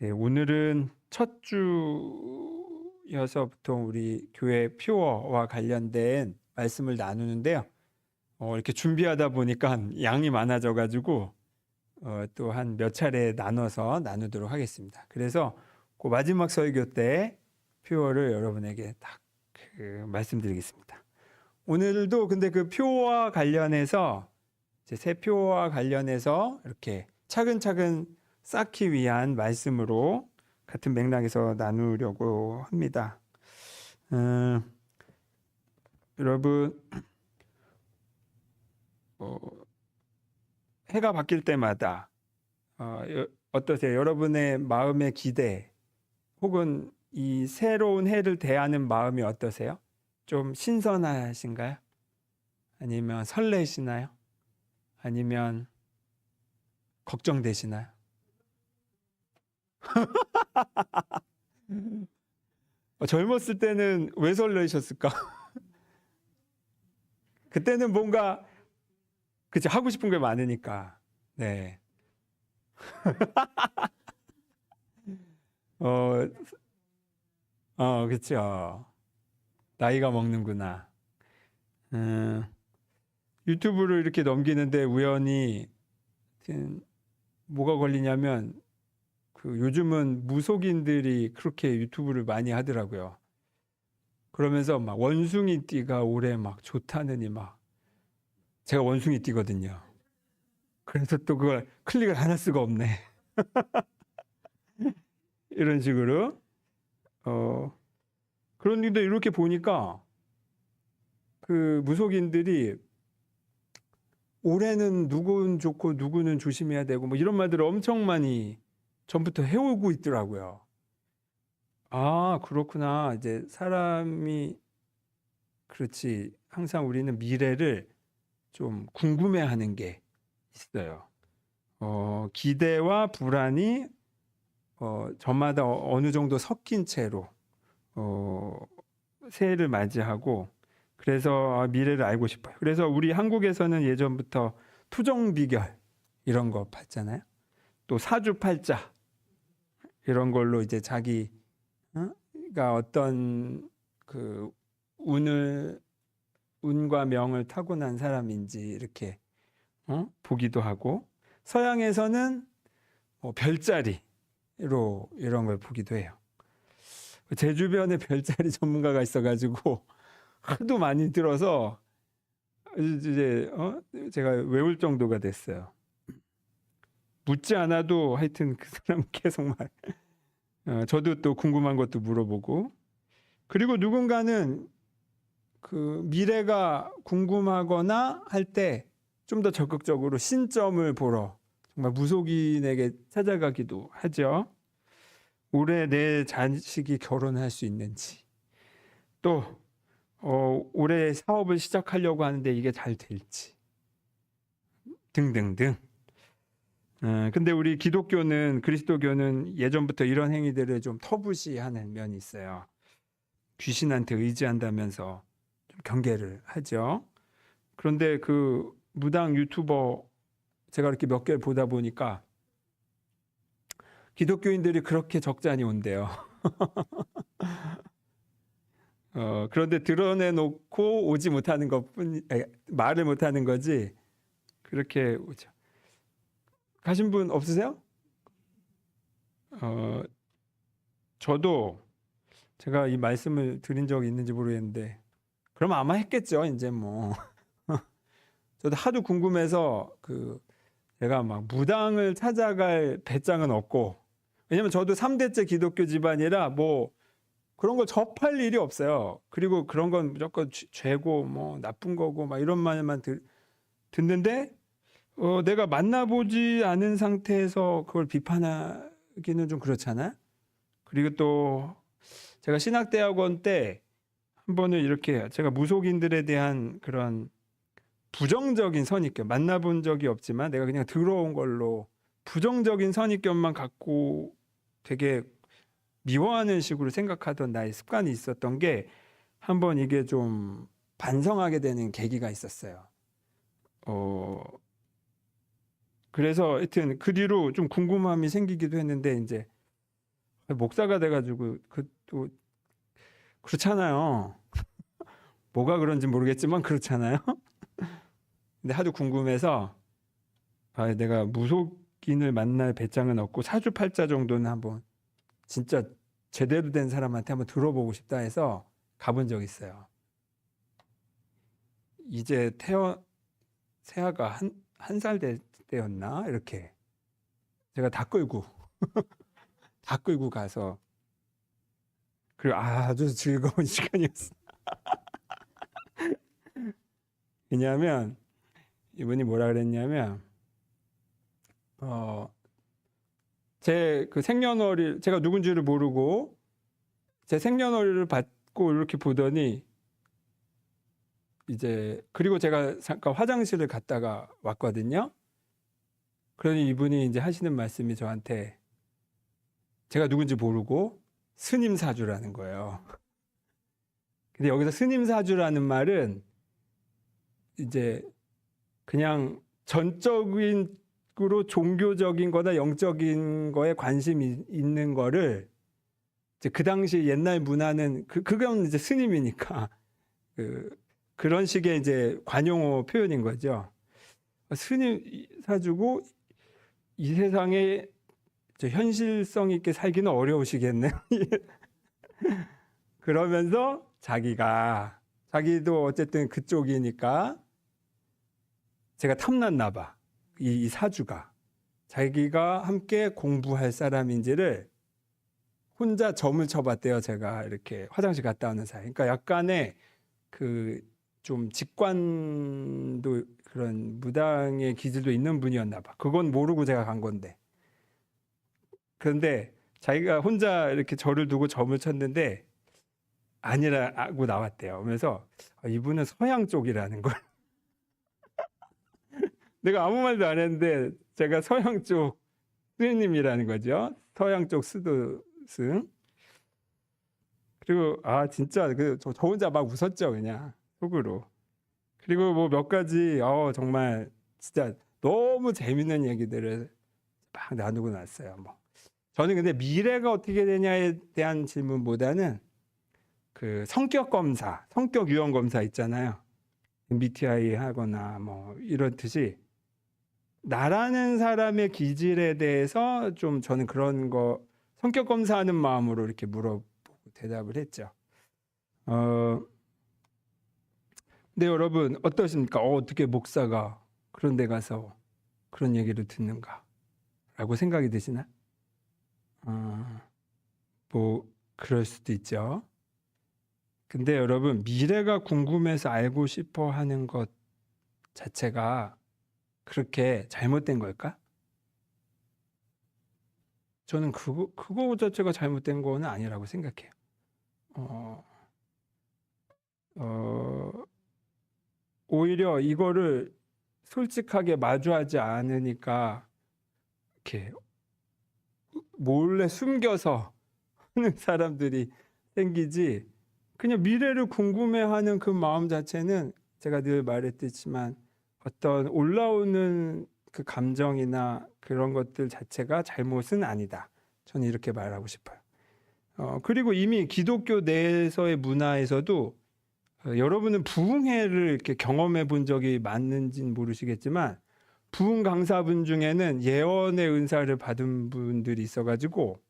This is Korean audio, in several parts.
네, 오늘은 첫 주여서 보통 우리 교회 표어와 관련된 말씀을 나누는데요. 이렇게 준비하다 보니까 양이 많아져가지고 또 한 몇 차례 나눠서 나누도록 하겠습니다. 그래서 그 마지막 설교 때 표어를 여러분에게 딱 말씀드리겠습니다. 오늘도 근데 그 표어와 관련해서 이제 새 표어와 관련해서 이렇게 차근차근 쌓기 위한 말씀으로 같은 맥락에서 나누려고 합니다. 여러분, 해가 바뀔 때마다 어떠세요? 여러분의 마음의 기대 혹은 이 새로운 해를 대하는 마음이 어떠세요? 좀 신선하신가요? 아니면 설레시나요? 아니면 걱정되시나요? 젊었을 때는 왜 설레셨을까? 그때는 뭔가 그치 하고 싶은 게 많으니까. 네. 어, 그쵸. 나이가 먹는구나. 유튜브를 이렇게 넘기는데 우연히 뭐가 걸리냐면 그 요즘은 무속인들이 그렇게 유튜브를 많이 하더라고요. 그러면서 막 원숭이 띠가 올해 막 좋다느니 막 제가 원숭이 띠거든요. 그래서 또 그걸 클릭을 안 할 수가 없네. 이런 식으로 그런데 이렇게 보니까 그 무속인들이 올해는 누구는 좋고 누구는 조심해야 되고 뭐 이런 말들을 엄청 많이 전부터 해오고 있더라고요. 아, 그렇구나. 이제 사람이 그렇지. 항상 우리는 미래를 좀 궁금해하는 게 있어요. 기대와 불안이 저마다 어느 정도 섞인 채로 새해를 맞이하고 그래서 미래를 알고 싶어요. 그래서 우리 한국에서는 예전부터 투정비결 이런 거 봤잖아요. 또 사주팔자 이런 걸로 이제 자기가 어떤 그 운과 명을 타고난 사람인지 이렇게 보기도 하고 서양에서는 뭐 별자리로 이런 걸 보기도 해요. 제 주변에 별자리 전문가가 있어가지고 하도 많이 들어서 이제 제가 외울 정도가 됐어요. 묻지 않아도 하여튼 그 사람 계속 저도 또 궁금한 것도 물어보고 그리고 누군가는 그 미래가 궁금하거나 할 때 좀 더 적극적으로 신점을 보러 정말 무속인에게 찾아가기도 하죠. 올해 내 자식이 결혼할 수 있는지 또 올해 사업을 시작하려고 하는데 이게 잘 될지 등등등. 근데 우리 기독교는 그리스도교는 예전부터 이런 행위들을 좀 터부시하는 면이 있어요. 귀신한테 의지한다면서 좀 경계를 하죠. 그런데 그 무당 유튜버 제가 이렇게 몇 개를 보다 보니까 기독교인들이 그렇게 적잖이 온대요. 그런데 드러내놓고 오지 못하는 것뿐, 말을 못하는 거지. 그렇게 오죠. 가신 분 없으세요? 저도 제가 이 말씀을 드린 적이 있는지 모르겠는데, 그럼 아마 했겠죠. 이제 뭐. 저도 하도 궁금해서 제가 막 무당을 찾아갈 배짱은 없고, 왜냐면 저도 3대째 기독교 집안이라 뭐 그런 걸 접할 일이 없어요. 그리고 그런 건 무조건 죄고 뭐 나쁜 거고 막 이런 말만 듣는데 내가 만나보지 않은 상태에서 그걸 비판하기는 좀 그렇잖아. 그리고 또 제가 신학대학원 때 한 번은 이렇게 제가 무속인들에 대한 그런 부정적인 선입견 만나본 적이 없지만 내가 그냥 들어온 걸로 부정적인 선입견만 갖고 되게 미워하는 식으로 생각하던 나의 습관이 있었던 게 한번 이게 좀 반성하게 되는 계기가 있었어요. 그래서 하여튼 그 뒤로 좀 궁금함이 생기기도 했는데 이제 목사가 돼가지고 또 그렇잖아요. 뭐가 그런지 모르겠지만 그렇잖아요. 근데 하도 궁금해서 내가 무속인을 만날 배짱은 없고 사주팔자 정도는 한번 진짜 제대로 된 사람한테 한번 들어보고 싶다 해서 가본 적 있어요. 이제 새아가 한 살 때였나 이렇게 제가 다 끌고 가서 그리고 아주 즐거운 시간이었어. 왜냐하면 이분이 뭐라 그랬냐면 제 그 생년월일 제가 누군지를 모르고 제 생년월일을 받고 이렇게 보더니 이제 그리고 제가 잠깐 화장실을 갔다가 왔거든요. 그러니 이분이 이제 하시는 말씀이 저한테 제가 누군지 모르고 스님 사주라는 거예요. 근데 여기서 스님 사주라는 말은 이제 그냥 전적으로 종교적인 거나 영적인 거에 관심이 있는 거를 이제 그 당시 옛날 문화는 그건 이제 스님이니까 그런 식의 이제 관용어 표현인 거죠. 스님 사주고 이 세상에 현실성 있게 살기는 어려우시겠네. 그러면서 자기도 어쨌든 그쪽이니까 제가 탐났나 봐. 이 사주가 자기가 함께 공부할 사람인지를 혼자 점을 쳐봤대요. 제가 이렇게 화장실 갔다 오는 사이. 그러니까 약간의 좀 직관도 그런 무당의 기질도 있는 분이었나 봐. 그건 모르고 제가 간 건데. 그런데 자기가 혼자 이렇게 저를 두고 점을 쳤는데 아니라고 나왔대요. 그러면서 이분은 서양 쪽이라는 걸. 내가 아무 말도 안 했는데 제가 서양 쪽 스님이라는 거죠. 서양 쪽 수도승. 그리고 진짜 저 혼자 막 웃었죠. 그냥 속으로. 그리고 뭐 몇 가지 정말 진짜 너무 재밌는 얘기들을 막 나누고 났어요. 뭐 저는 근데 미래가 어떻게 되냐에 대한 질문보다는 그 성격 검사, 성격 유형 검사 있잖아요. MBTI 하거나 뭐 이렇듯이 나라는 사람의 기질에 대해서 좀 저는 그런 거 성격 검사하는 마음으로 이렇게 물어보고 대답을 했죠. 근데 여러분 어떠십니까? 어떻게 목사가 그런 데 가서 그런 얘기를 듣는가? 라고 생각이 드시나? 뭐 그럴 수도 있죠. 근데 여러분 미래가 궁금해서 알고 싶어 하는 것 자체가 그렇게 잘못된 걸까? 저는 그거 자체가 잘못된 거는 아니라고 생각해요. 오히려 이거를 솔직하게 마주하지 않으니까 이렇게 몰래 숨겨서 하는 사람들이 생기지, 그냥 미래를 궁금해하는 그 마음 자체는 제가 늘 말했듯지만 어떤 올라오는 그 감정이나 그런 것들 자체가 잘못은 아니다. 저는 이렇게 말하고 싶어요. 그리고 이미 기독교 내에서의 문화에서도 여러분은 부흥회를 이렇게 경험해 본 적이 많은지는 모르시겠지만 부흥 강사분 중에는 예언의 은사를 받은 분들이 있어가지고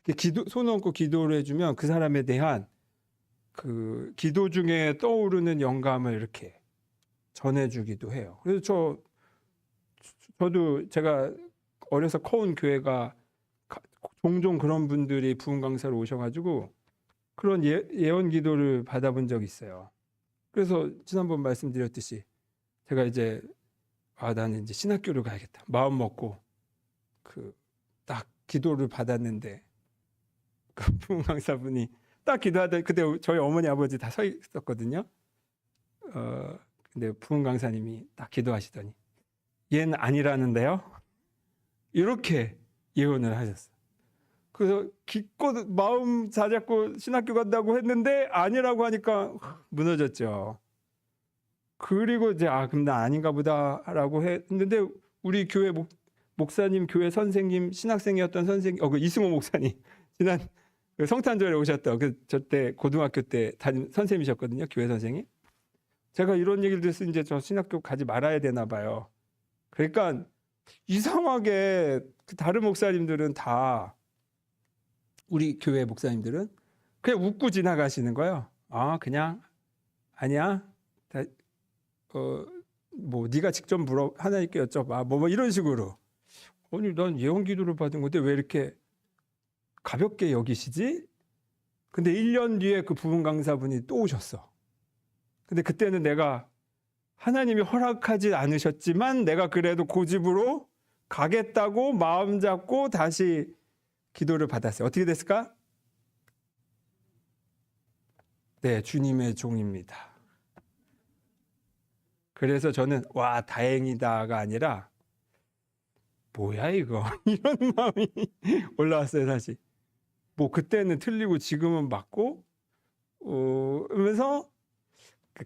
이렇게 손 얹고 기도를 해주면 그 사람에 대한 그 기도 중에 떠오르는 영감을 이렇게 전해주기도 해요. 그래서 저도 제가 어려서 커온 교회가 종종 그런 분들이 부흥 강사로 오셔가지고 그런 예언 기도를 받아본 적이 있어요. 그래서 지난번 말씀드렸듯이 제가 이제 나는 이제 신학교를 가야겠다 마음 먹고 딱 기도를 받았는데 그 부흥 강사분이 딱 기도하다, 그때 저희 어머니 아버지 다 서 있었거든요. 근데 부흥 강사님이 딱 기도하시더니 얘는 아니라는데요, 이렇게 예언을 하셨어요. 그래서 기껏 마음 다잡고 신학교 간다고 했는데 아니라고 하니까 무너졌죠. 그리고 이제 그럼 나 아닌가 보다라고 했는데 우리 교회 목사님, 교회 선생님, 신학생이었던 선생님, 그 이승호 목사님, 지난 그 성탄절에 오셨던 저때 고등학교 때 담임 선생님이셨거든요. 교회 선생님. 제가 이런 얘기를 들었을 때 이제 저 신학교 가지 말아야 되나 봐요. 그러니까 이상하게 그 다른 목사님들은 다 우리 교회 목사님들은 그냥 웃고 지나가시는 거예요. 아 그냥 아니야. 다, 뭐 네가 직접 물어 하나님께 여쭤봐. 뭐 이런 식으로. 아니 난 예언 기도를 받은 건데 왜 이렇게 가볍게 여기시지? 근데 1년 뒤에 그 부분 강사분이 또 오셨어. 근데 그때는 내가 하나님이 허락하지 않으셨지만 내가 그래도 고집으로 가겠다고 마음 잡고 다시 기도를 받았어요. 어떻게 됐을까? 네, 주님의 종입니다. 그래서 저는 와 다행이다가 아니라 뭐야 이거 이런 마음이 올라왔어요. 사실 뭐 그때는 틀리고 지금은 맞고 하면서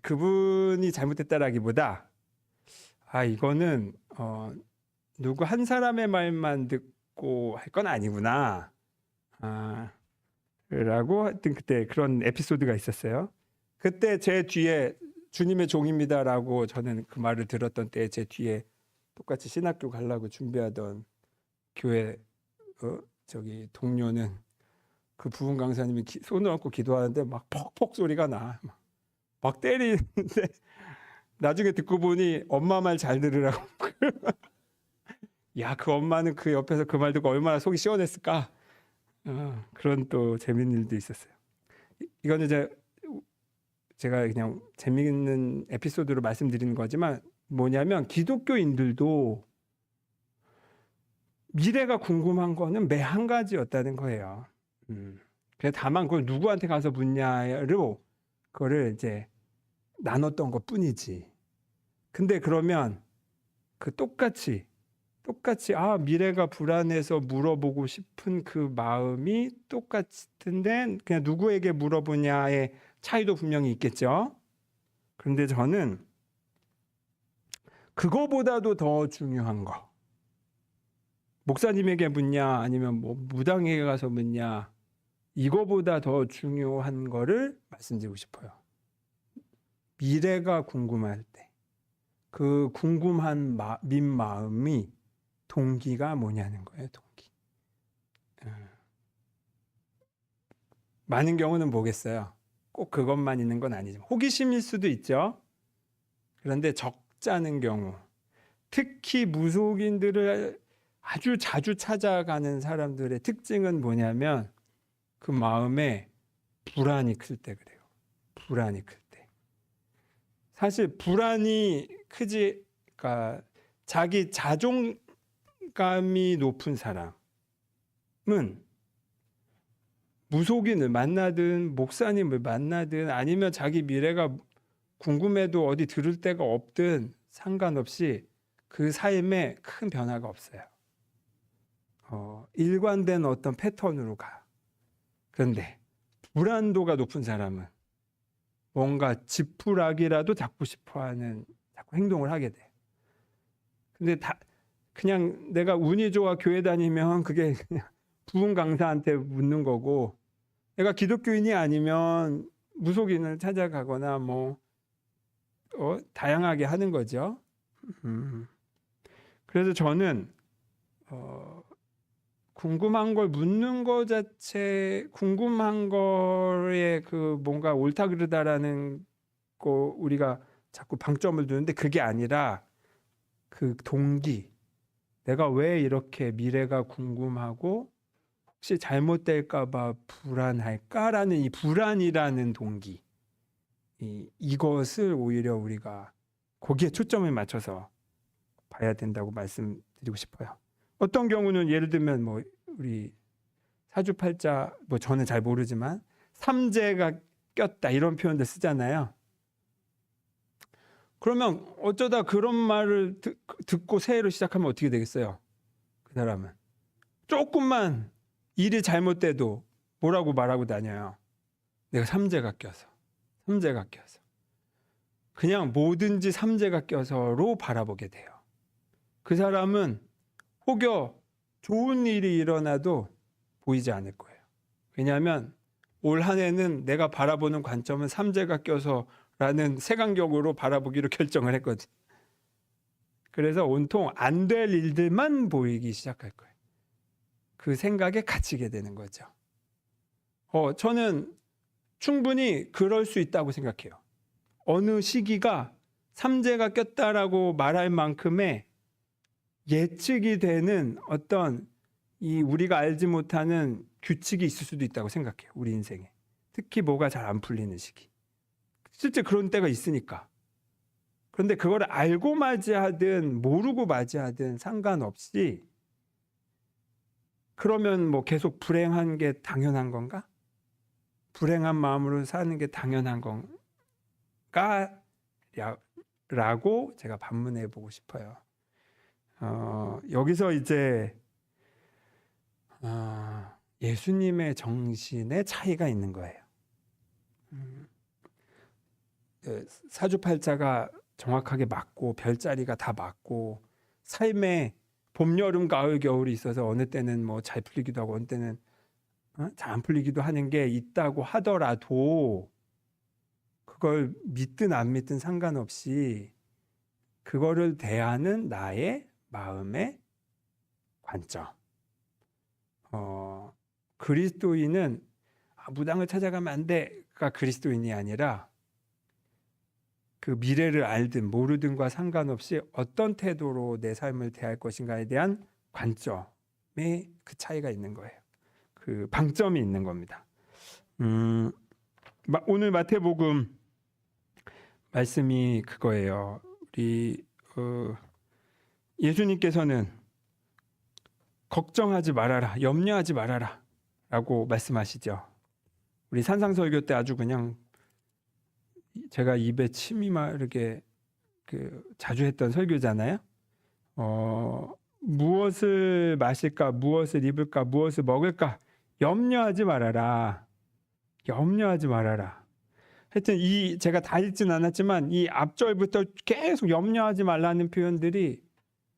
그분이 잘못됐다라기보다 아 이거는 누구 한 사람의 말만 듣고 할 건 아니구나 라고 하여튼 그때 그런 에피소드가 있었어요. 그때 제 뒤에 주님의 종입니다라고 저는 그 말을 들었던 때 제 뒤에 똑같이 신학교 가려고 준비하던 교회 저기 동료는 그 부분 강사님이 손을 얹고 기도하는데 막 퍽퍽 소리가 나. 막 때리는데 나중에 듣고 보니 엄마 말 잘 들으라고. 야, 그 엄마는 그 옆에서 그 말 듣고 얼마나 속이 시원했을까. 그런 또 재밌는 일도 있었어요. 이거는 이제 제가 그냥 재미있는 에피소드로 말씀드리는 거지만 뭐냐면 기독교인들도 미래가 궁금한 거는 매 한 가지였다는 거예요. 그래서 다만 그걸 누구한테 가서 묻냐로 그거를 이제 나눴던 것 뿐이지. 근데 그러면 그 똑같이 미래가 불안해서 물어보고 싶은 그 마음이 똑같은데 그냥 누구에게 물어보냐의 차이도 분명히 있겠죠. 그런데 저는 그거보다도 더 중요한 거. 목사님에게 묻냐 아니면 뭐 무당에게 가서 묻냐 이거보다 더 중요한 거를 말씀드리고 싶어요. 미래가 궁금할 때 그 궁금한 마음이 동기가 뭐냐는 거예요. 동기. 많은 경우는 뭐겠어요. 꼭 그것만 있는 건 아니지만 호기심일 수도 있죠. 그런데 적잖은 경우 특히 무속인들을 아주 자주 찾아가는 사람들의 특징은 뭐냐면 그 마음에 불안이 클 때 그래요. 불안이 클 때. 사실 불안이 크지, 그러니까 자기 자존감이 높은 사람은 무속인을 만나든 목사님을 만나든 아니면 자기 미래가 궁금해도 어디 들을 데가 없든 상관없이 그 삶에 큰 변화가 없어요. 일관된 어떤 패턴으로 가. 그런데 불안도가 높은 사람은 뭔가 지푸라기라도 잡고 싶어하는 자꾸 행동을 하게 돼. 근데 그냥 내가 운이 좋아 교회 다니면 그게 그냥 부흥 강사한테 묻는 거고, 내가 기독교인이 아니면 무속인을 찾아가거나 뭐 다양하게 하는 거죠. 그래서 저는 궁금한 걸 묻는 거 자체, 궁금한 거에 그 뭔가 옳다 그르다라는 거 우리가 자꾸 방점을 두는데 그게 아니라 그 동기, 내가 왜 이렇게 미래가 궁금하고 혹시 잘못될까 봐 불안할까라는 이 불안이라는 동기, 이것을 오히려 우리가 거기에 초점을 맞춰서 봐야 된다고 말씀드리고 싶어요. 어떤 경우는 예를 들면 뭐 우리 사주팔자 뭐 저는 잘 모르지만 삼재가 꼈다 이런 표현들 쓰잖아요. 그러면 어쩌다 그런 말을 듣고 새해를 시작하면 어떻게 되겠어요? 그 사람은 조금만 일이 잘못돼도 뭐라고 말하고 다녀요. 내가 삼재가 껴서 그냥 뭐든지 삼재가 껴서로 바라보게 돼요. 그 사람은 혹여 좋은 일이 일어나도 보이지 않을 거예요. 왜냐하면 올 한 해는 내가 바라보는 관점은 삼재가 껴서라는 색안경으로 바라보기로 결정을 했거든. 그래서 온통 안 될 일들만 보이기 시작할 거예요. 그 생각에 갇히게 되는 거죠. 저는 충분히 그럴 수 있다고 생각해요. 어느 시기가 삼재가 꼈다라고 말할 만큼의 예측이 되는 어떤 이 우리가 알지 못하는 규칙이 있을 수도 있다고 생각해요. 우리 인생에. 특히 뭐가 잘 안 풀리는 시기. 실제 그런 때가 있으니까. 그런데 그걸 알고 맞이하든 모르고 맞이하든 상관없이 그러면 뭐 계속 불행한 게 당연한 건가? 불행한 마음으로 사는 게 당연한 건가? 라고 제가 반문해 보고 싶어요. 여기서 이제 예수님의 정신의 차이가 있는 거예요. 사주팔자가 정확하게 맞고 별자리가 다 맞고 삶에 봄, 여름, 가을, 겨울이 있어서 어느 때는 뭐 잘 풀리기도 하고 어느 때는 잘 안 풀리기도 하는 게 있다고 하더라도 그걸 믿든 안 믿든 상관없이 그거를 대하는 나의 마음의 관점. 그리스도인은 무당을 찾아가면 안 돼가 그리스도인이 아니라 그 미래를 알든 모르든과 상관없이 어떤 태도로 내 삶을 대할 것인가에 대한 관점에 그 차이가 있는 거예요. 그 방점이 있는 겁니다. 오늘 마태복음 말씀이 그거예요. 우리 예수님께서는 걱정하지 말아라, 염려하지 말아라 라고 말씀하시죠. 우리 산상설교 때 아주 그냥 제가 입에 침이 마르게 자주 했던 설교잖아요. 무엇을 마실까, 무엇을 입을까, 무엇을 먹을까 염려하지 말아라. 염려하지 말아라. 하여튼 제가 다 읽진 않았지만 이 앞절부터 계속 염려하지 말라는 표현들이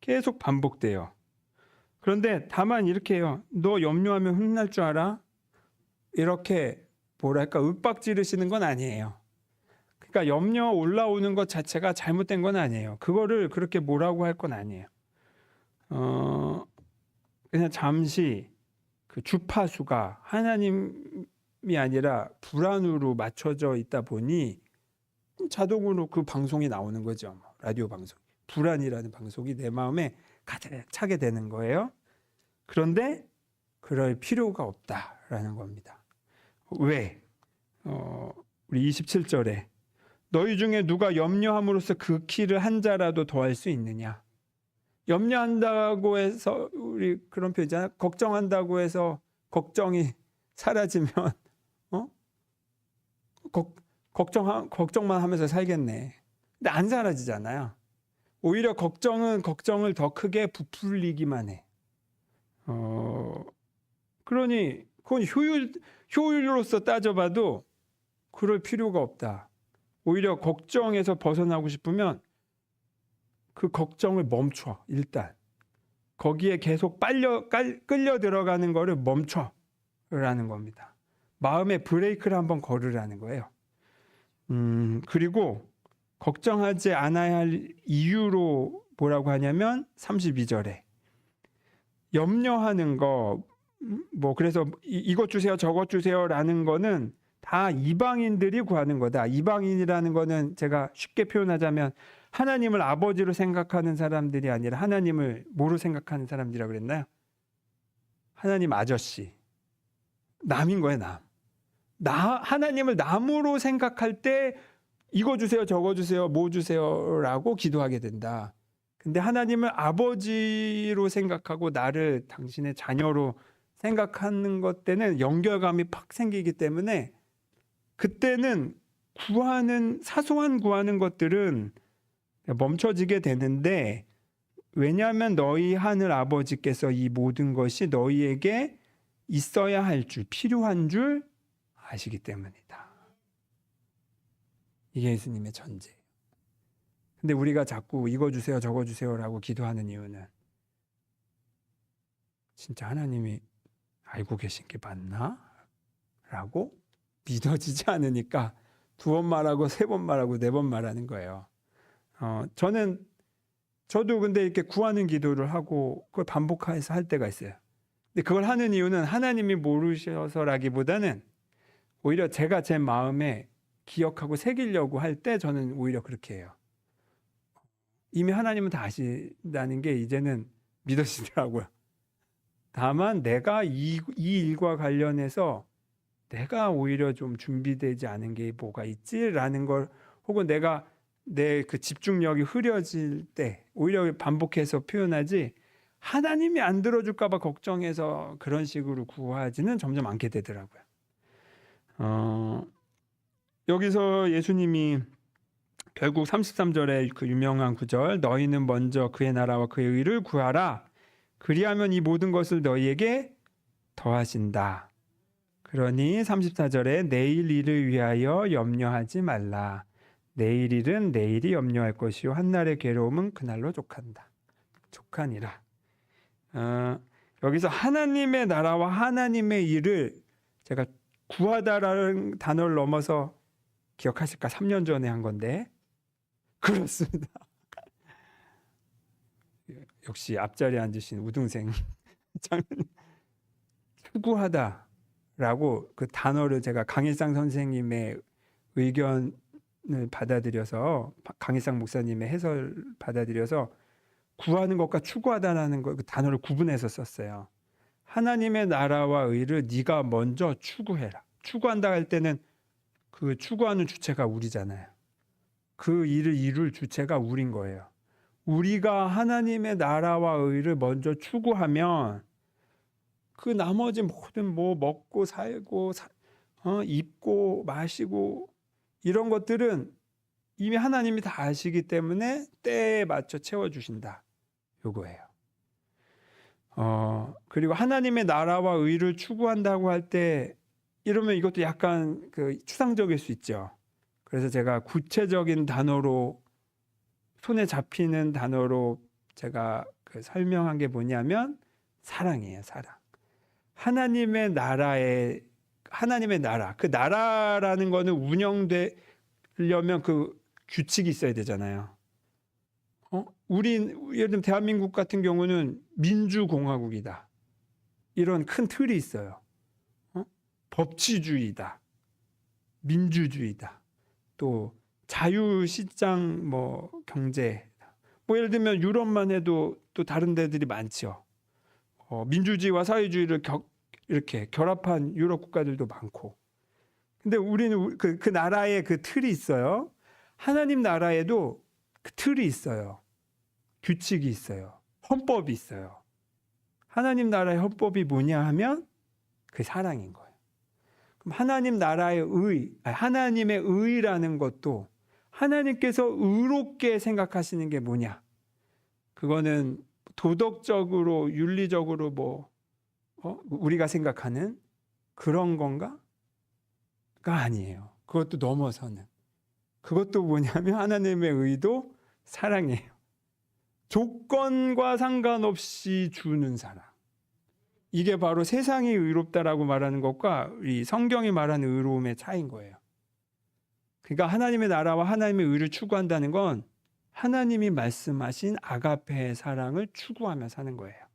계속 반복돼요. 그런데 다만 이렇게 해요. 너 염려하면 혼날 줄 알아? 이렇게 뭐랄까 윽박 지르시는 건 아니에요. 그러니까 염려 올라오는 것 자체가 잘못된 건 아니에요. 그거를 그렇게 뭐라고 할 건 아니에요. 그냥 잠시 그 주파수가 하나님이 아니라 불안으로 맞춰져 있다 보니 자동으로 그 방송이 나오는 거죠. 라디오 방송. 불안이라는 방송이 내 마음에 가득 차게 되는 거예요. 그런데 그럴 필요가 없다라는 겁니다. 왜? 우리 27절에 너희 중에 누가 염려함으로써 그 키를 한 자라도 더할 수 있느냐? 염려한다고 해서 우리 그런 표현 있잖아요. 걱정한다고 해서 걱정이 사라지면 걱정만 하면서 살겠네. 근데 안 사라지잖아요. 오히려 걱정은 걱정을 더 크게 부풀리기만 해. 그러니 그건 효율로서 따져봐도 그럴 필요가 없다. 오히려 걱정에서 벗어나고 싶으면 그 걱정을 멈춰. 일단 거기에 계속 끌려 들어가는 거를 멈춰라는 겁니다. 마음의 브레이크를 한번 걸으라는 거예요. 그리고 걱정하지 않아야 할 이유로 뭐라고 하냐면 32절에 염려하는 거 그래서 이것 주세요 저것 주세요라는 거는 다 이방인들이 구하는 거다. 이방인이라는 거는 제가 쉽게 표현하자면 하나님을 아버지로 생각하는 사람들이 아니라 하나님을 뭐로 생각하는 사람들이라고 그랬나요? 하나님 아저씨. 남인 거예요, 남. 하나님을 남으로 생각할 때 이거 주세요, 저거 주세요, 뭐 주세요라고 기도하게 된다. 근데 하나님을 아버지로 생각하고 나를 당신의 자녀로 생각하는 것 때는 연결감이 팍 생기기 때문에 그때는 사소한 구하는 것들은 멈춰지게 되는데 왜냐하면 너희 하늘 아버지께서 이 모든 것이 너희에게 있어야 할 줄, 필요한 줄 아시기 때문이다. 이게 예수님의 전제예요. 근데 우리가 자꾸 이거 주세요 저거 주세요라고 기도하는 이유는 진짜 하나님이 알고 계신 게 맞나? 라고 믿어지지 않으니까 2번 말하고 3번 말하고 4번 말하는 거예요. 저도 근데 이렇게 구하는 기도를 하고 그걸 반복해서 할 때가 있어요. 근데 그걸 하는 이유는 하나님이 모르셔서라기보다는 오히려 제가 제 마음에 기억하고 새기려고 할 때 저는 오히려 그렇게 해요. 이미 하나님은 다 아신다는 게 이제는 믿어지더라고요. 다만 내가 이 일과 관련해서 내가 오히려 좀 준비되지 않은 게 뭐가 있지라는 걸, 혹은 내가 내 그 집중력이 흐려질 때 오히려 반복해서 표현하지, 하나님이 안 들어줄까 봐 걱정해서 그런 식으로 구하지는 점점 않게 되더라고요. 여기서 예수님이 결국 33절에 그 유명한 구절, 너희는 먼저 그의 나라와 그의 의를 구하라, 그리하면 이 모든 것을 너희에게 더하신다. 그러니 34절에 내일 일을 위하여 염려하지 말라. 내일 일은 내일이 염려할 것이요 한날의 괴로움은 그날로 족하니라. 여기서 하나님의 나라와 하나님의 일을 제가 구하다라는 단어를 넘어서 기억하실까? 3년 전에 한 건데 그렇습니다. 역시 앞자리에 앉으신 우등생 장로님, 추구하다라고 그 단어를 제가 강일상 선생님의 의견을 받아들여서, 강일상 목사님의 해설 받아들여서 구하는 것과 추구하다라는 그 단어를 구분해서 썼어요. 하나님의 나라와 의를 네가 먼저 추구해라. 추구한다 할 때는 그 추구하는 주체가 우리잖아요. 그 일을 이룰 주체가 우린 거예요. 우리가 하나님의 나라와 의를 먼저 추구하면 그 나머지 모든 뭐 먹고 살고 입고 마시고 이런 것들은 이미 하나님이 다 아시기 때문에 때에 맞춰 채워주신다. 요거예요. 그리고 하나님의 나라와 의를 추구한다고 할 때 이러면 이것도 약간 그 추상적일 수 있죠. 그래서 제가 구체적인 단어로, 손에 잡히는 단어로 제가 그 설명한 게 뭐냐면 사랑이에요. 사랑. 하나님의 나라, 그 나라라는 거는 운영되려면 그 규칙이 있어야 되잖아요. 예를 들면 대한민국 같은 경우는 민주공화국이다. 이런 큰 틀이 있어요. 법치주의다. 민주주의다. 또 자유시장 경제. 예를 들면 유럽만 해도 또 다른 데들이 많죠. 민주주의와 사회주의를 이렇게 결합한 유럽 국가들도 많고. 근데 우리는 그 나라에 그 틀이 있어요. 하나님 나라에도 그 틀이 있어요. 규칙이 있어요. 헌법이 있어요. 하나님 나라의 헌법이 뭐냐 하면 그 사랑인 거예요. 그럼 하나님 나라의 하나님의 의라는 것도 하나님께서 의롭게 생각하시는 게 뭐냐? 그거는 도덕적으로, 윤리적으로 우리가 생각하는 그런 건가? 가 아니에요. 그것도 넘어서는. 그것도 뭐냐면 하나님의 의도 사랑이에요. 조건과 상관없이 주는 사랑. 이게 바로 세상이 의롭다라고 말하는 것과 이 성경이 말하는 의로움의 차이인 거예요. 그러니까 하나님의 나라와 하나님의 의를 추구한다는 건 하나님이 말씀하신 아가페의 사랑을 추구하며 사는 거예요.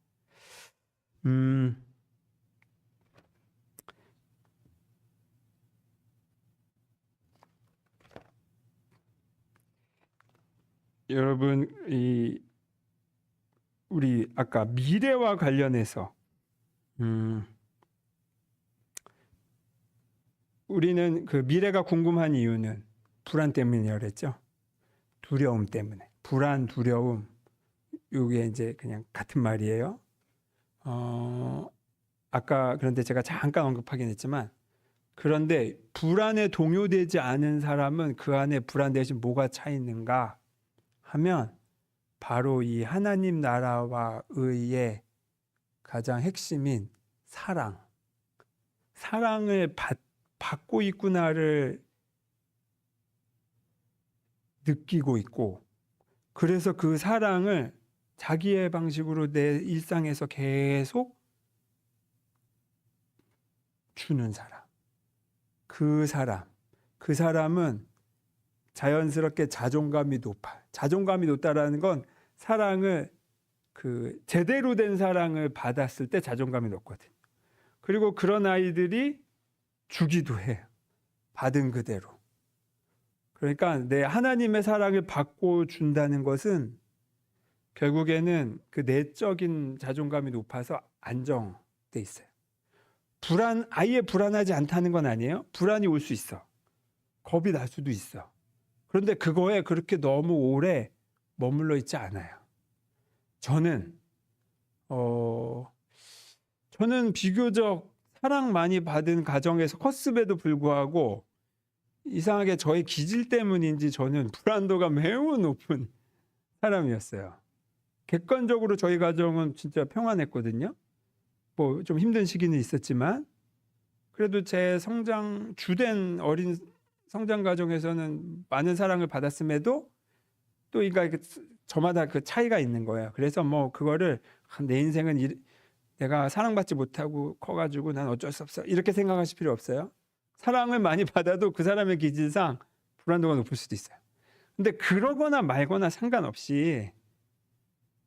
여러분, 우리 아까 미래와 관련해서 우리는 그 미래가 궁금한 이유는 불안 때문이라고 그랬죠. 두려움 때문에. 불안, 두려움. 이게 이제 그냥 같은 말이에요. 아까 그런데 제가 잠깐 언급하긴 했지만, 그런데 불안에 동요되지 않은 사람은 그 안에 불안 대신 뭐가 차 있는가 하면 바로 이 하나님 나라와 의의 가장 핵심인 사랑을 받고 있구나를 느끼고 있고, 그래서 그 사랑을 자기의 방식으로 내 일상에서 계속 주는 사람. 그 사람은 자연스럽게 자존감이 높아. 자존감이 높다라는 건 사랑을 제대로 된 사랑을 받았을 때 자존감이 높거든. 그리고 그런 아이들이 주기도 해. 받은 그대로. 그러니까 내 하나님의 사랑을 받고 준다는 것은 결국에는 그 내적인 자존감이 높아서 안정돼 있어요. 아예 불안하지 않다는 건 아니에요. 불안이 올 수 있어. 겁이 날 수도 있어. 그런데 그거에 그렇게 너무 오래 머물러 있지 않아요. 저는 비교적 사랑 많이 받은 가정에서 컸음에도 불구하고 이상하게 저의 기질 때문인지 저는 불안도가 매우 높은 사람이었어요. 객관적으로 저희 가정은 진짜 평안했거든요. 뭐 좀 힘든 시기는 있었지만 그래도 제 주된 어린 성장 과정에서는 많은 사랑을 받았음에도 또 그러니까 저마다 그 차이가 있는 거예요. 그래서 뭐 그거를 내 인생은 내가 사랑받지 못하고 커가지고 난 어쩔 수 없어 이렇게 생각하실 필요 없어요. 사랑을 많이 받아도 그 사람의 기질상 불안도가 높을 수도 있어요. 근데 그러거나 말거나 상관없이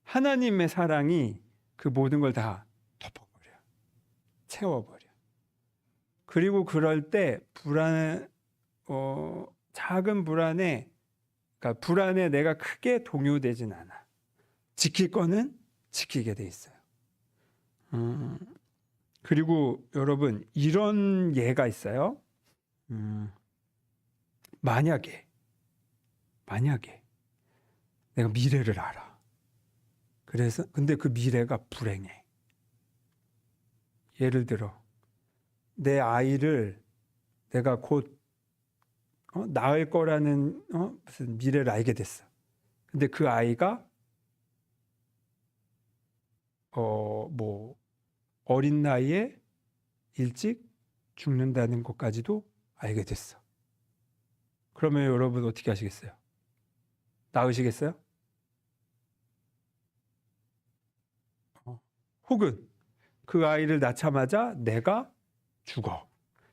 하나님의 사랑이 그 모든 걸 다 덮어버려, 채워버려. 그리고 그럴 때 작은 불안에, 그러니까 불안에 내가 크게 동요되진 않아. 지킬 거는 지키게 돼 있어요. 그리고 여러분 이런 예가 있어요. 만약에 내가 미래를 알아. 그래서 근데 그 미래가 불행해. 예를 들어 내 아이를 내가 곧 낳을 거라는 무슨 미래를 알게 됐어. 근데 그 아이가 뭐 어린 나이에 일찍 죽는다는 것까지도 알게 됐어. 그러면 여러분 어떻게 하시겠어요? 낳으시겠어요? 혹은 그 아이를 낳자마자 내가 죽어.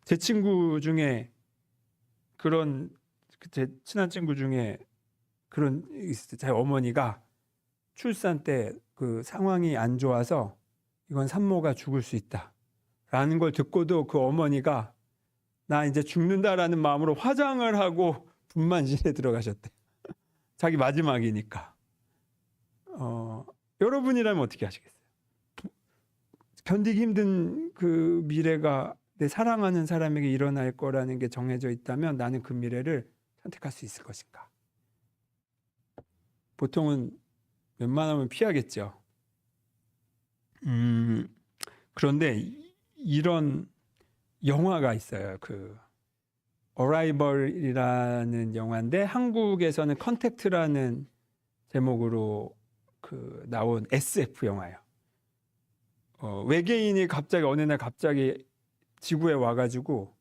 제 친구 중에 제 친한 친구 중에 그런 제 어머니가 출산 때 그 상황이 안 좋아서 이건 산모가 죽을 수 있다라는 걸 듣고도 그 어머니가 나 이제 죽는다라는 마음으로 화장을 하고 분만실에 들어가셨대. 자기 마지막이니까. 여러분이라면 어떻게 하시겠어요? 견디기 힘든 그 미래가 내 사랑하는 사람에게 일어날 거라는 게 정해져 있다면 나는 그 미래를 선택할 수 있을 것인가? 보통은 웬만하면 피하겠죠. 그런데 이런 영화가 있어요. 그 어라이벌이라는 영화인데 한국에서는 컨택트라는 제목으로 나온 SF 영화예요. 외계인이 어느 날 갑자기 지구에 와가지고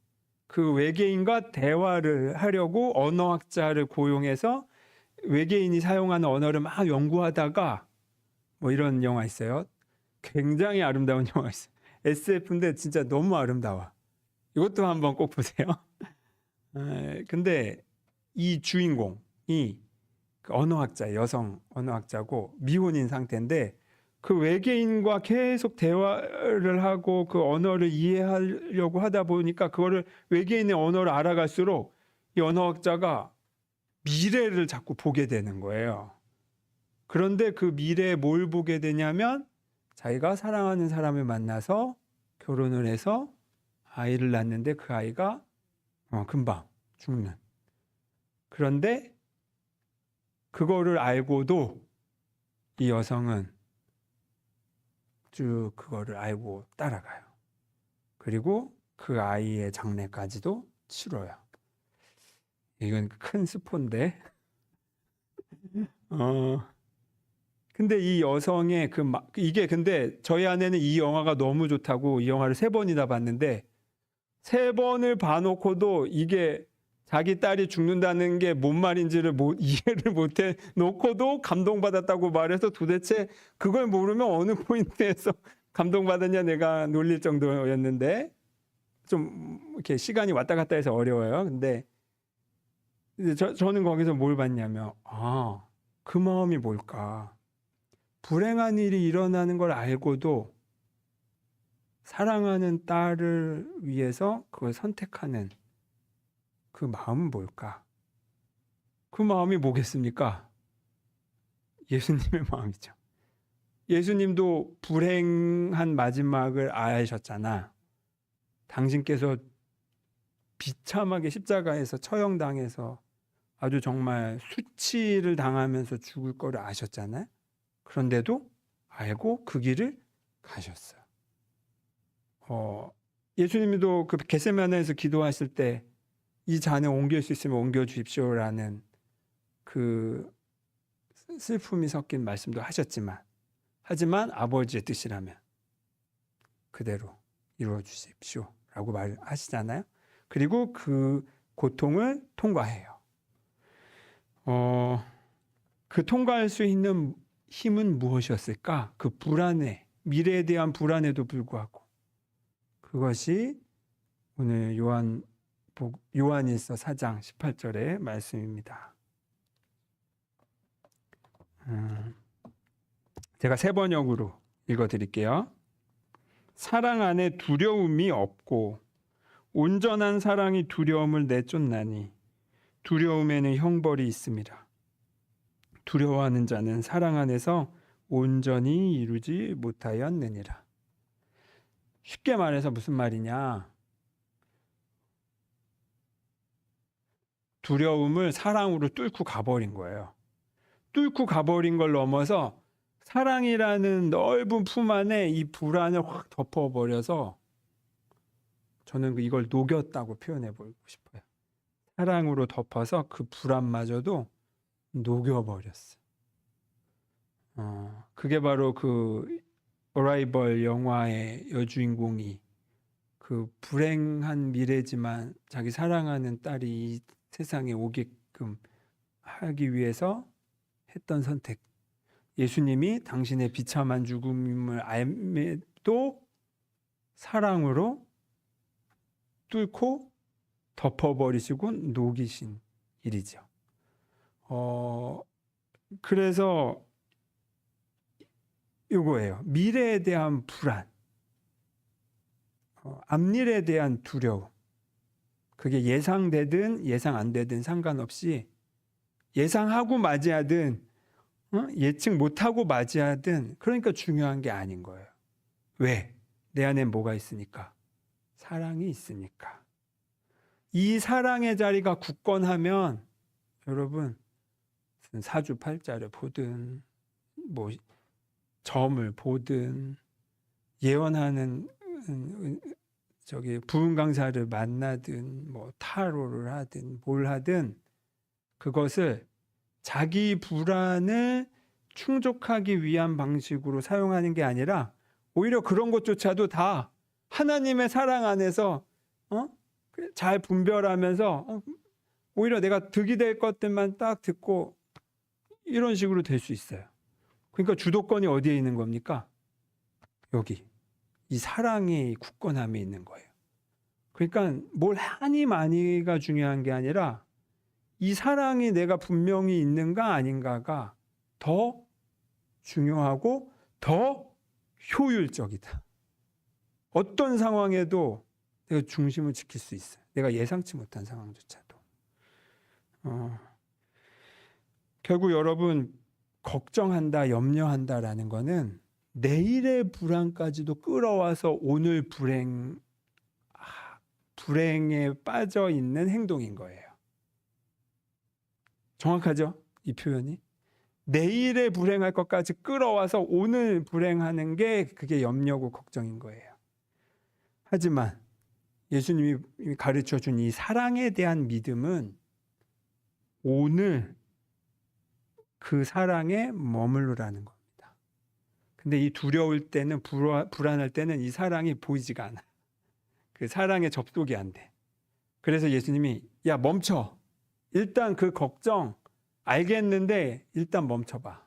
그 외계인과 대화를 하려고 언어학자를 고용해서 외계인이 사용하는 언어를 막 연구하다가 뭐 이런 영화 있어요. 굉장히 아름다운 영화 있어요. SF인데 진짜 너무 아름다워. 이것도 한번 꼭 보세요. 근데 이 주인공이 여성 언어학자고 미혼인 상태인데 그 외계인과 계속 대화를 하고 그 언어를 이해하려고 하다 보니까 그거를 외계인의 언어를 알아갈수록 이 언어학자가 미래를 자꾸 보게 되는 거예요. 그런데 그 미래에 뭘 보게 되냐면 자기가 사랑하는 사람을 만나서 결혼을 해서 아이를 낳는데 그 아이가 금방 죽는. 그런데 그거를 알고도 이 여성은 쭉 그거를 알고 따라가요. 그리고 그 아이의 장례까지도 치러요. 이건 큰 스포인데. 근데 이 여성의 이게 근데 저희 아내는 이 영화가 너무 좋다고 이 영화를 3번이나 봤는데 3번을 봐놓고도 이게 자기 딸이 죽는다는 게 뭔 말인지를 이해를 못해 놓고도 감동받았다고 말해서 도대체 그걸 모르면 어느 포인트에서 감동받았냐 내가 놀릴 정도였는데 좀 이렇게 시간이 왔다 갔다 해서 어려워요. 근데 이제 저는 거기서 뭘 봤냐면, 그 마음이 뭘까? 불행한 일이 일어나는 걸 알고도 사랑하는 딸을 위해서 그걸 선택하는 그 마음은 뭘까? 그 마음이 뭐겠습니까? 예수님의 마음이죠. 예수님도 불행한 마지막을 아셨잖아. 당신께서 비참하게 십자가에서 처형당해서 아주 정말 수치를 당하면서 죽을 거를 아셨잖아요. 그런데도 알고 그 길을 가셨어요. 예수님도 그 겟세마네에서 기도하실 때 이 잔을 옮길 수 있으면 옮겨 주십시오라는 그 슬픔이 섞인 말씀도 하지만 아버지의 뜻이라면 그대로 이루어 주십시오라고 말하시잖아요. 그리고 그 고통을 통과해요. 그 통과할 수 있는 힘은 무엇이었을까? 그 불안해, 미래에 대한 불안에도 불구하고 그것이 오늘 요한일서 4장 18절의 말씀입니다. 제가 세 번역으로 읽어드릴게요. 사랑 안에 두려움이 없고 온전한 사랑이 두려움을 내쫓나니 두려움에는 형벌이 있습니다. 두려워하는 자는 사랑 안에서 온전히 이루지 못하였느니라. 쉽게 말해서 무슨 말이냐? 두려움을 사랑으로 뚫고 가버린 거예요. 뚫고 가버린 걸 넘어서 사랑이라는 넓은 품 안에 이 불안을 확 덮어버려서 저는 이걸 녹였다고 표현해보고 싶어요. 사랑으로 덮어서 그 불안마저도 녹여버렸어요. 그게 바로 그 어라이벌 영화의 여주인공이 그 불행한 미래지만 자기 사랑하는 딸이 이 세상에 오게끔 하기 위해서 했던 선택. 예수님이 당신의 비참한 죽음을 알매도 사랑으로 뚫고 덮어버리시고 녹이신 일이죠. 그래서 이거예요. 미래에 대한 불안, 앞일에 대한 두려움. 그게 예상되든 예상 안 되든 상관없이 예상하고 맞이하든 예측 못하고 맞이하든 그러니까 중요한 게 아닌 거예요. 왜? 내 안에 뭐가 있으니까? 사랑이 있으니까. 이 사랑의 자리가 굳건하면 여러분 사주팔자를 보든 뭐 점을 보든 예언하는 부흥 강사를 만나든 뭐 타로를 하든 뭘 하든 그것을 자기 불안을 충족하기 위한 방식으로 사용하는 게 아니라 오히려 그런 것조차도 다 하나님의 사랑 안에서 잘 분별하면서 오히려 내가 득이 될 것들만 딱 듣고 이런 식으로 될 수 있어요. 그러니까 주도권이 어디에 있는 겁니까? 여기 이 사랑의 굳건함이 있는 거예요. 그러니까 뭘 하니 마니가 중요한 게 아니라 이 사랑이 내가 분명히 있는가 아닌가가 더 중요하고 더 효율적이다. 어떤 상황에도 내가 중심을 지킬 수 있어요. 내가 예상치 못한 상황조차도. 결국 여러분 걱정한다, 염려한다라는 거는 내일의 불안까지도 끌어와서 오늘 불행에 빠져 있는 행동인 거예요. 정확하죠? 이 표현이. 내일에 불행할 것까지 끌어와서 오늘 불행하는 게 그게 염려고 걱정인 거예요. 하지만 예수님이 가르쳐 준 이 사랑에 대한 믿음은 오늘 그 사랑에 머무르라는 겁니다. 근데 이 두려울 때는 불안할 때는 이 사랑이 보이지가 않아. 그 사랑에 접속이 안 돼. 그래서 예수님이 야 멈춰. 일단 그 걱정 알겠는데 일단 멈춰봐.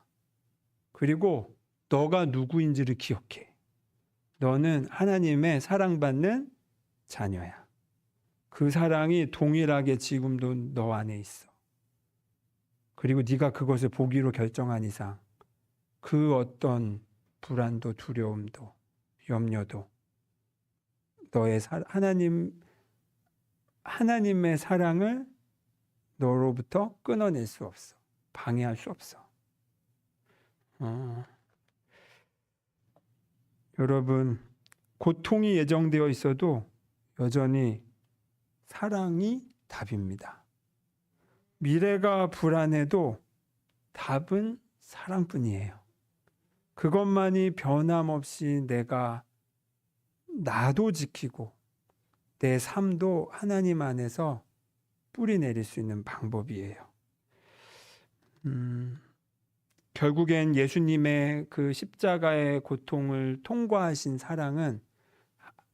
그리고 너가 누구인지를 기억해. 너는 하나님의 사랑받는 자녀야. 그 사랑이 동일하게 지금도 너 안에 있어. 그리고 네가 그것을 보기로 결정한 이상 그 어떤 불안도 두려움도 염려도 너의 하나님의 사랑을 너로부터 끊어낼 수 없어. 방해할 수 없어. 여러분, 고통이 예정되어 있어도 여전히 사랑이 답입니다. 미래가 불안해도 답은 사랑뿐이에요. 그것만이 변함없이 나도 지키고 내 삶도 하나님 안에서 뿌리 내릴 수 있는 방법이에요. 결국엔 예수님의 그 십자가의 고통을 통과하신 사랑은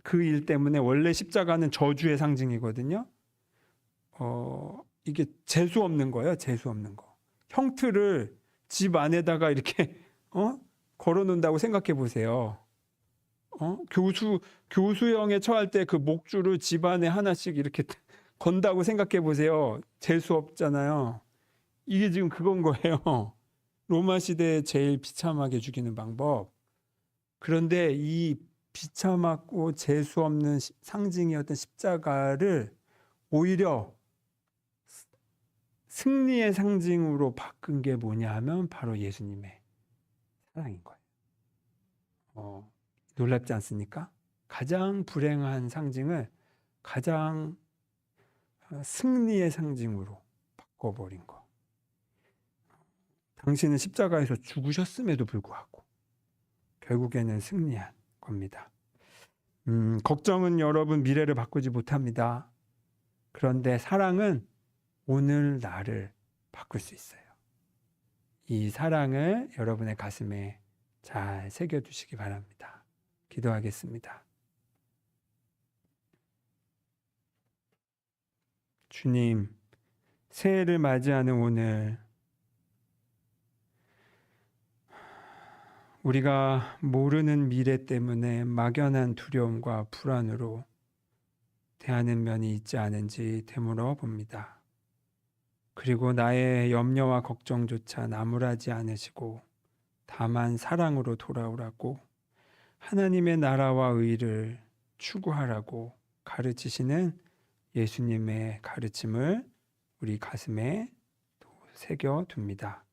그 일 때문에 원래 십자가는 저주의 상징이거든요. 이게 재수 없는 거예요. 재수 없는 거. 형틀을 집 안에다가 이렇게 걸어 놓는다고 생각해 보세요. 교수형에 처할 때 그 목줄을 집 안에 하나씩 이렇게 건다고 생각해 보세요. 재수 없잖아요. 이게 지금 그건 거예요. 로마 시대에 제일 비참하게 죽이는 방법. 그런데 이 비참하고 재수 없는 상징이었던 십자가를 오히려 승리의 상징으로 바꾼 게 뭐냐 하면 바로 예수님의 사랑인 거예요. 놀랍지 않습니까? 가장 불행한 상징을 가장 승리의 상징으로 바꿔버린 거. 당신은 십자가에서 죽으셨음에도 불구하고 결국에는 승리한 겁니다. 걱정은 여러분 미래를 바꾸지 못합니다. 그런데 사랑은 오늘 나를 바꿀 수 있어요. 이 사랑을 여러분의 가슴에 잘 새겨두시기 바랍니다. 기도하겠습니다. 주님, 새해를 맞이하는 오늘 우리가 모르는 미래 때문에 막연한 두려움과 불안으로 대하는 면이 있지 않은지 되물어 봅니다. 그리고 나의 염려와 걱정조차 나무라지 않으시고 다만 사랑으로 돌아오라고 하나님의 나라와 의를 추구하라고 가르치시는 예수님의 가르침을 우리 가슴에 새겨둡니다.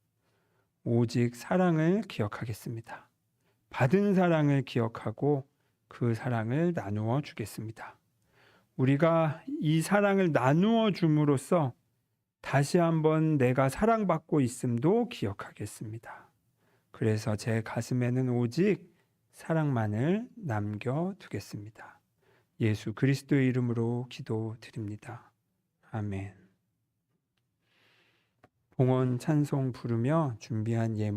오직 사랑을 기억하겠습니다. 받은 사랑을 기억하고 그 사랑을 나누어 주겠습니다. 우리가 이 사랑을 나누어 줌으로써 다시 한번 내가 사랑받고 있음도 기억하겠습니다. 그래서 제 가슴에는 오직 사랑만을 남겨두겠습니다. 예수 그리스도의 이름으로 기도드립니다. 아멘. 봉헌 찬송 부르며 준비한 예물